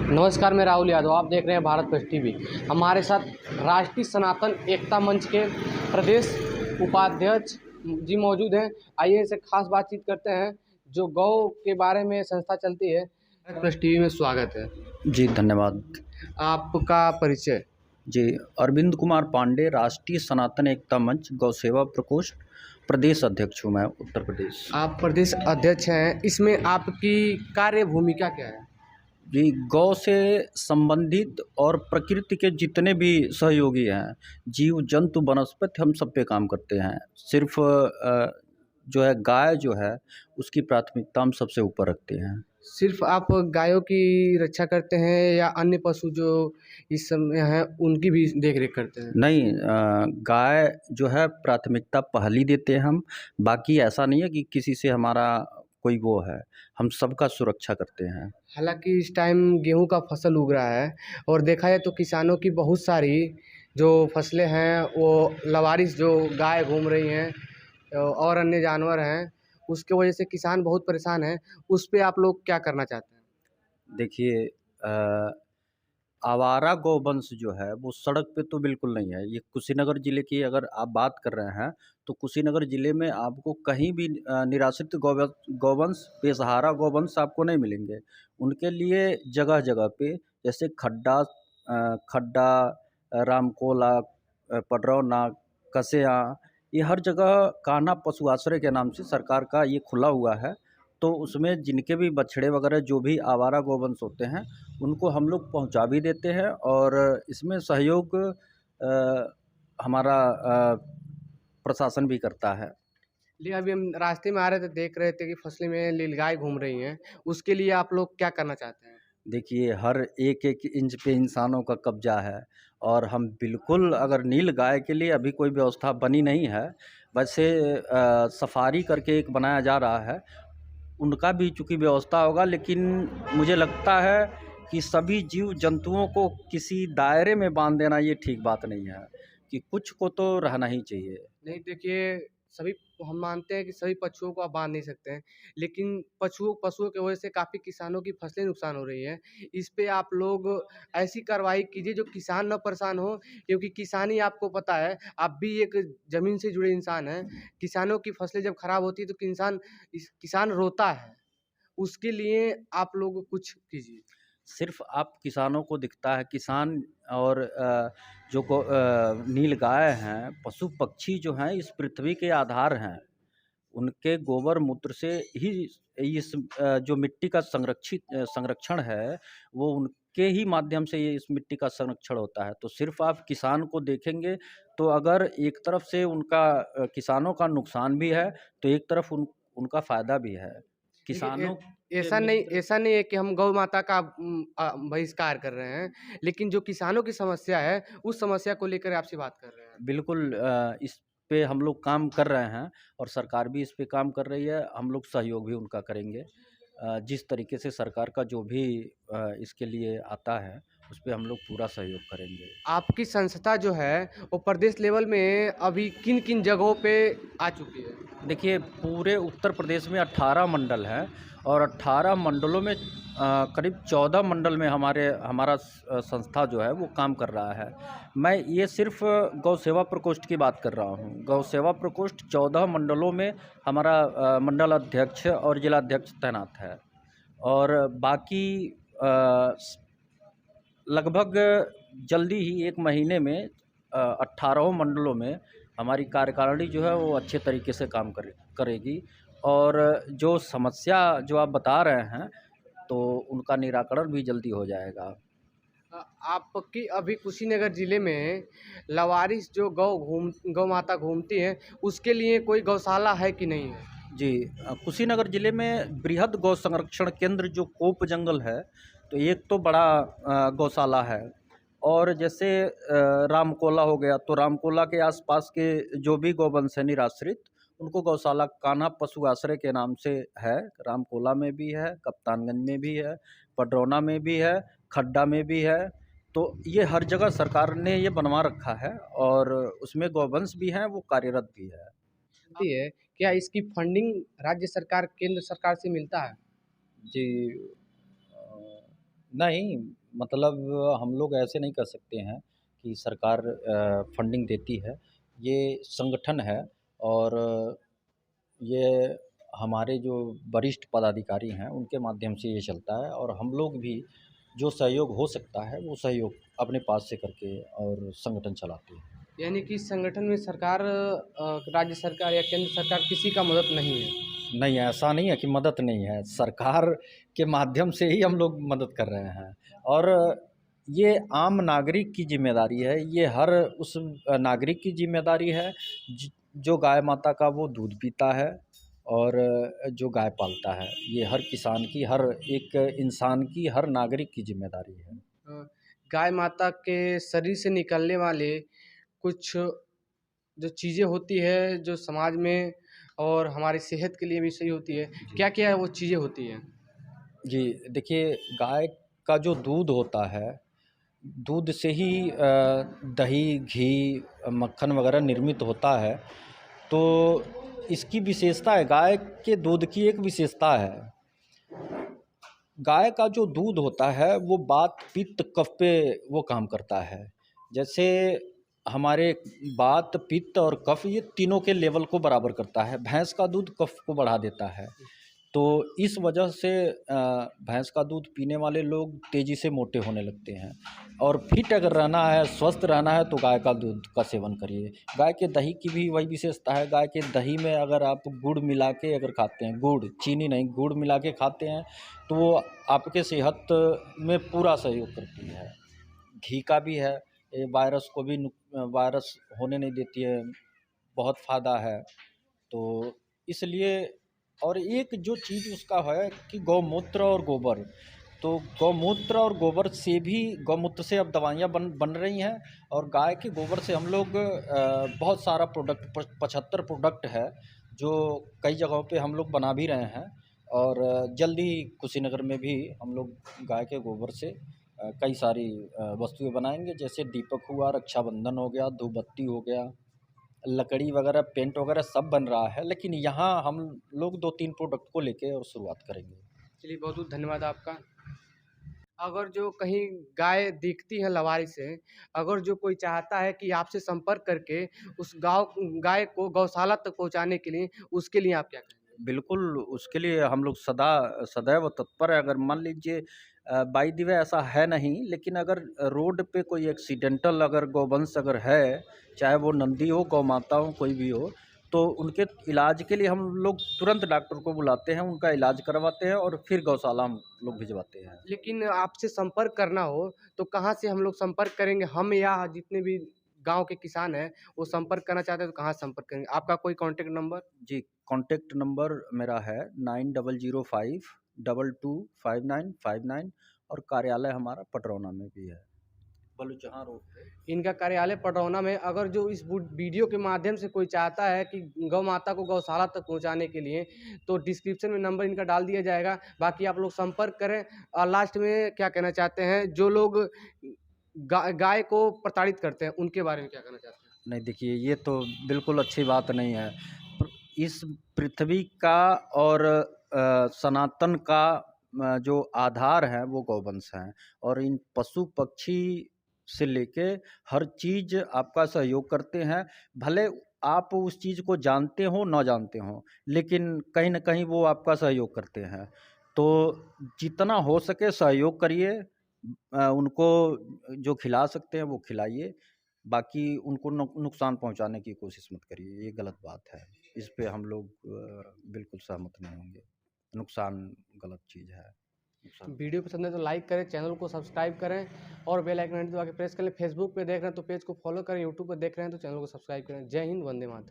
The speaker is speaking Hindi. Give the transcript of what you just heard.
नमस्कार, मैं राहुल यादव। आप देख रहे हैं भारत प्रेस टीवी। हमारे साथ राष्ट्रीय सनातन एकता मंच के प्रदेश उपाध्यक्ष जी मौजूद हैं। आइए इनसे खास बातचीत करते हैं जो गौ के बारे में संस्था चलती है। भारत प्रेस टीवी में स्वागत है जी, धन्यवाद। आपका परिचय। जी, अरविंद कुमार पांडे, राष्ट्रीय सनातन एकता मंच गौ सेवा प्रकोष्ठ प्रदेश अध्यक्ष हूँ मैं, उत्तर प्रदेश। आप प्रदेश अध्यक्ष हैं, इसमें आपकी कार्य भूमिका क्या है? जी, गौ से संबंधित और प्रकृति के जितने भी सहयोगी हैं, जीव जंतु वनस्पति, हम सब पे काम करते हैं। सिर्फ जो है गाय जो है उसकी प्राथमिकता हम सबसे ऊपर रखते हैं। सिर्फ आप गायों की रक्षा करते हैं या अन्य पशु जो इस समय हैं उनकी भी देख रेख करते हैं? नहीं, गाय जो है प्राथमिकता पहली देते हैं हम। बाकी ऐसा नहीं है कि किसी से हमारा कोई वो है, हम सबका सुरक्षा करते हैं। हालांकि इस टाइम गेहूं का फसल उग रहा है और देखा जाए तो किसानों की बहुत सारी जो फसलें हैं वो लवारिस जो गाय घूम रही हैं और अन्य जानवर हैं, उसके वजह से किसान बहुत परेशान हैं। उस पे आप लोग क्या करना चाहते हैं? देखिए, आवारा गौवंश जो है वो सड़क पे तो बिल्कुल नहीं है। ये कुशीनगर ज़िले की अगर आप बात कर रहे हैं तो कुशीनगर ज़िले में आपको कहीं भी निराश्रित गौवंश, बेसहारा गौवंश आपको नहीं मिलेंगे। उनके लिए जगह जगह पे जैसे खड्डा, रामकोला, पडरौना, कसेया, ये हर जगह कान्हा पशु आश्रय के नाम से सरकार का ये खुला हुआ है। तो उसमें जिनके भी बछड़े वगैरह जो भी आवारा गौवंश होते हैं उनको हम लोग पहुंचा भी देते हैं और इसमें सहयोग हमारा प्रशासन भी करता है। लिए अभी हम रास्ते में आ रहे थे, देख रहे थे कि फसलें में नीलगाय घूम रही हैं, उसके लिए आप लोग क्या करना चाहते हैं? देखिए, हर एक इंच पे इंसानों का कब्जा है और हम बिल्कुल, अगर नील गाय के लिए अभी कोई व्यवस्था बनी नहीं है। वैसे सफारी करके एक बनाया जा रहा है, उनका भी चूँकि व्यवस्था होगा, लेकिन मुझे लगता है कि सभी जीव जंतुओं को किसी दायरे में बांध देना ये ठीक बात नहीं है, कि कुछ को तो रहना ही चाहिए। नहीं, देखिए, सभी हम मानते हैं कि सभी पशुओं को आप बांध नहीं सकते हैं, लेकिन पशुओं की वजह से काफ़ी किसानों की फसलें नुकसान हो रही हैं। इस पे आप लोग ऐसी कार्रवाई कीजिए जो किसान ना परेशान हो, क्योंकि किसानी आपको पता है, आप भी एक ज़मीन से जुड़े इंसान हैं। किसानों की फसलें जब खराब होती है तो किसान रोता है। उसके लिए आप लोग कुछ कीजिए। सिर्फ आप किसानों को दिखता है किसान और जो नील गाय हैं, पशु पक्षी जो हैं इस पृथ्वी के आधार हैं। उनके गोबर मूत्र से ही इस जो मिट्टी का संरक्षण है, वो उनके ही माध्यम से ये इस मिट्टी का संरक्षण होता है। तो सिर्फ आप किसान को देखेंगे तो अगर एक तरफ से उनका किसानों का नुकसान भी है, तो एक तरफ उनका फ़ायदा भी है। देखिए, किसानों के ऐसा नहीं है कि हम गौ माता का बहिष्कार कर रहे हैं, लेकिन जो किसानों की समस्या है, उस समस्या को लेकर आपसे बात कर रहे हैं। बिल्कुल, इस पे हम लोग काम कर रहे हैं और सरकार भी इस पे काम कर रही है। हम लोग सहयोग भी उनका करेंगे। जिस तरीके से सरकार का जो भी इसके लिए आता है, उस पे हम लोग पूरा सहयोग करेंगे। आपकी संस्था जो है, वो प्रदेश लेवल में अभी किन-किन जगहों पे आ चुकी है? देखिए, पूरे उत्तर प्रदेश में 18 मंडल हैं और 18 मंडलों में करीब 14 मंडल में हमारा संस्था जो है वो काम कर रहा है। मैं ये सिर्फ गौ सेवा प्रकोष्ठ की बात कर रहा हूँ। गौ सेवा प्रकोष्ठ 14 मंडलों में हमारा मंडल अध्यक्ष और जिलाध्यक्ष तैनात है और बाकी लगभग जल्दी ही 1 महीने में 18 मंडलों में हमारी कार्यकारिणी जो है वो अच्छे तरीके से काम करेगी और जो समस्या जो आप बता रहे हैं, तो उनका निराकरण भी जल्दी हो जाएगा। आपकी अभी कुशीनगर ज़िले में लवारिस जो गौ माता घूमती हैं, उसके लिए कोई गौशाला है कि नहीं है? जी, कुशीनगर ज़िले में बृहद गौ संरक्षण केंद्र जो कोप जंगल है, तो एक तो बड़ा गौशाला है और जैसे रामकोला हो गया, तो रामकोला के आसपास के जो भी गौवंश है निराश्रित, उनको गौशाला कान्हा पशु आश्रय के नाम से है। रामकोला में भी है, कप्तानगंज में भी है, पडरौना में भी है, खड्डा में भी है। तो ये हर जगह सरकार ने ये बनवा रखा है और उसमें गौवंश भी हैं, वो कार्यरत भी है। होती है, क्या इसकी फंडिंग राज्य सरकार, केंद्र सरकार से मिलता है? जी, नहीं, मतलब हम लोग ऐसे नहीं कर सकते हैं कि सरकार फंडिंग देती है। ये संगठन है और ये हमारे जो वरिष्ठ पदाधिकारी हैं, उनके माध्यम से ये चलता है और हम लोग भी जो सहयोग हो सकता है, वो सहयोग अपने पास से करके और संगठन चलाते हैं। यानी कि इस संगठन में सरकार राज्य सरकार या केंद्र सरकार किसी का मदद नहीं है। नहीं, ऐसा नहीं है कि मदद नहीं है, सरकार के माध्यम से ही हम लोग मदद कर रहे हैं और ये आम नागरिक की ज़िम्मेदारी है, ये हर उस नागरिक की ज़िम्मेदारी है जो गाय माता का वो दूध पीता है और जो गाय पालता है। ये हर किसान की, हर एक इंसान की, हर नागरिक की ज़िम्मेदारी है। अ, गाय माता के शरीर से निकलने वाले कुछ जो चीज़ें होती है जो समाज में और हमारी सेहत के लिए भी सही होती है, जी। क्या-क्या वो चीज़ें होती हैं? जी, देखिए गाय का जो दूध होता है, दूध से ही दही, घी, मक्खन वगैरह निर्मित होता है। तो इसकी विशेषता है, गाय के दूध की एक विशेषता है। गाय का जो दूध होता है वो वात, पित्त, कफ पे वो काम करता है। जैसे हमारे वात, पित्त और कफ ये तीनों के लेवल को बराबर करता है। भैंस का दूध कफ को बढ़ा देता है। तो इस वजह से भैंस का दूध पीने वाले लोग तेज़ी से मोटे होने लगते हैं और फिट अगर रहना है, स्वस्थ रहना है तो गाय का दूध का सेवन करिए। गाय के दही की भी वही विशेषता है। गाय के दही में अगर आप गुड़ मिला के अगर खाते हैं, गुड़, चीनी नहीं, गुड़ मिला के खाते हैं तो वो आपके सेहत में पूरा सहयोग करती है। घी का भी है, ये वायरस को भी वायरस होने नहीं देती है, बहुत फ़ायदा है। तो इसलिए और एक जो चीज़ उसका है कि गौमूत्र और गोबर, तो गौमूत्र और गोबर से भी, गौमूत्र से अब दवाइयाँ बन रही हैं और गाय के गोबर से हम लोग बहुत सारा प्रोडक्ट 75 प्रोडक्ट है जो कई जगहों पे हम लोग बना भी रहे हैं और जल्दी कुशीनगर में भी हम लोग गाय के गोबर से कई सारी वस्तुएं बनाएंगे, जैसे दीपक हुआ, रक्षाबंधन हो गया, धूपबत्ती हो गया, लकड़ी वगैरह, पेंट वगैरह सब बन रहा है। लेकिन यहाँ हम लोग 2-3 प्रोडक्ट को लेके और शुरुआत करेंगे। चलिए बहुत-बहुत धन्यवाद आपका। अगर जो कहीं गाय दिखती है लवारी से, अगर जो कोई चाहता है कि आपसे संपर्क करके उस गाय को गौशाला तक पहुँचाने के लिए, उसके लिए आप क्या कहेंगे? बिल्कुल, उसके लिए हम लोग सदैव तत्पर हैं। अगर मान लीजिए बाय द वे ऐसा है नहीं, लेकिन अगर रोड पे कोई एक्सीडेंटल अगर गौवंश अगर है, चाहे वो नंदी हो, गौ माता हो, कोई भी हो, तो उनके इलाज के लिए हम लोग तुरंत डॉक्टर को बुलाते हैं, उनका इलाज करवाते हैं और फिर गौशाला हम लोग भिजवाते हैं। लेकिन आपसे संपर्क करना हो, तो कहाँ से हम लोग संपर्क करेंगे? हम या जितने भी गाँव के किसान हैं, वो संपर्क करना चाहते हैं तो कहाँ संपर्क करेंगे? आपका कोई कॉन्टैक्ट नंबर? जी, कॉन्टैक्ट नंबर मेरा है 9005 225959 और कार्यालय हमारा पटरौना में भी है, बलुचहाँ रोड पे। इनका कार्यालय पटरौना में। अगर जो इस वीडियो के माध्यम से कोई चाहता है कि गौ माता को गौशाला तक पहुंचाने के लिए, तो डिस्क्रिप्शन में नंबर इनका डाल दिया जाएगा। बाकी आप लोग संपर्क करें। और लास्ट में क्या कहना चाहते हैं, जो लोग गाय को प्रताड़ित करते हैं, उनके बारे में क्या कहना चाहते हैं? नहीं, देखिए ये तो बिल्कुल अच्छी बात नहीं है। इस पृथ्वी का और सनातन का जो आधार है वो गौवंश हैं और इन पशु पक्षी से लेके हर चीज़ आपका सहयोग करते हैं। भले आप उस चीज़ को जानते हो ना जानते हो, लेकिन कहीं न कहीं वो आपका सहयोग करते हैं। तो जितना हो सके सहयोग करिए, उनको जो खिला सकते हैं वो खिलाइए, बाकी उनको नुकसान पहुंचाने की कोशिश मत करिए, ये गलत बात है। इस पे हम लोग बिल्कुल सहमत नहीं होंगे। नुकसान गलत चीज़ है। नुकसान वीडियो पसंद है तो लाइक करें, चैनल को सब्सक्राइब करें और बेल आइकन दबा के प्रेस करें। फेसबुक पे देख रहे हैं तो पेज को फॉलो करें, यूट्यूब पे देख रहे हैं तो चैनल को सब्सक्राइब करें। जय हिंद, वंदे मातरम।